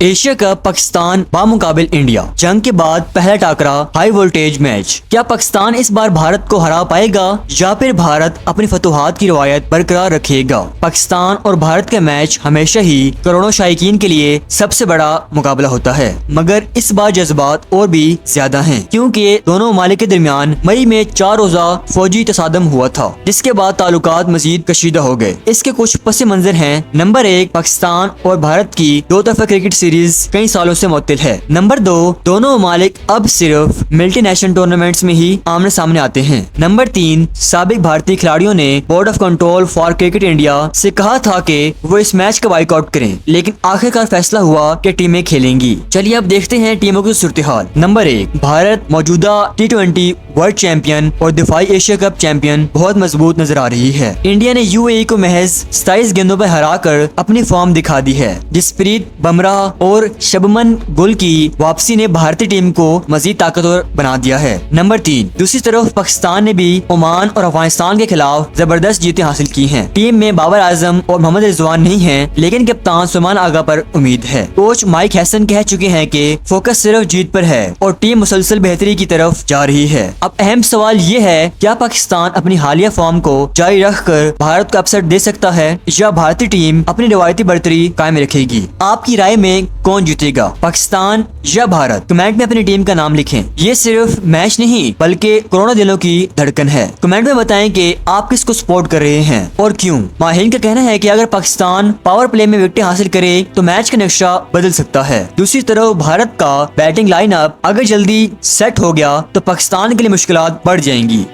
Asia cup Pakistan बामुकाबिल India. जंग के बाद पहला टाकरा, हाई वोल्टेज मैच। क्या पाकिस्तान इस बार भारत को हरा पाएगा या फिर भारत अपनी फतुहात की रवायत बरकरार रखेगा? पाकिस्तान और भारत का मैच हमेशा ही करोड़ों शायकीन के लिए सबसे बड़ा मुकाबला होता है, मगर इस बार जज्बात और भी ज्यादा हैं, क्योंकि दोनों ममालिक के दरमियान मई में 4 रोजा फौजी तसादम हुआ था, जिसके बाद ताल्लुकात मजीद कशीदा हो गए। इसके कुछ पस मंजर हैं। नंबर 1, पाकिस्तान और भारत की दो तरफा क्रिकेट सीरीज कई सालों से मुअत्तल है। नंबर 2, दोनों ममालिक अब सिर्फ मल्टीनेशनल टूर्नामेंट्स में ही आमने सामने आते हैं। नंबर 3, साबिक भारतीय खिलाड़ियों ने board of control for cricket India से कहा था कि वो इस मैच का बाइकआउट करें, लेकिन आखिरकार फैसला हुआ कि टीमें खेलेंगी। चलिए अब देखते हैं टीमों की सूरत हाल। नंबर 1, भारत मौजूदा T20 वर्ल्ड चैंपियन और दिफाई एशिया कप चैंपियन बहुत मजबूत नजर आ रही है। इंडिया ने UAE को महज 27 गेंदों पर हराकर अपनी फॉर्म दिखा दी है। जसप्रीत बुमराह और शबमन गुल की वापसी ने भारतीय टीम को मजीद ताकतवर बना दिया है। नंबर 3, दूसरी तरफ पाकिस्तान ने भी ओमान और अफगानिस्तान के खिलाफ जबरदस्त जीतें हासिल की हैं। टीम में बाबर आजम और मोहम्मद रिजवान नहीं हैं, लेकिन कप्तान सुलेमान आगा पर उम्मीद है। कोच माइक हैसन कह चुके हैं कि फोकस सिर्फ जीत पर है और टीम मुसलसल बेहतरी की तरफ जा रही है। अब अहम सवाल ये है, क्या पाकिस्तान अपनी हालिया फॉर्म को जारी रखकर भारत को अपसेट दे सकता है या भारतीय टीम अपनी रिवायती बढ़तरी कायम रखेगी? आपकी राय में कौन जीतेगा, पाकिस्तान या भारत? कमेंट में अपनी टीम का नाम लिखें। ये सिर्फ मैच नहीं बल्कि करोड़ों दिलों की धड़कन है। कमेंट में बताएं कि आप किसको सपोर्ट कर रहे हैं और क्यों। माहिरीन का कहना है कि अगर पाकिस्तान पावर प्ले में विकेट हासिल करे तो मैच का नक्शा बदल सकता है। दूसरी तरफ भारत का बैटिंग लाइनअप अगर जल्दी सेट हो गया तो पाकिस्तान के लिए मुश्किलात बढ़ जाएंगी।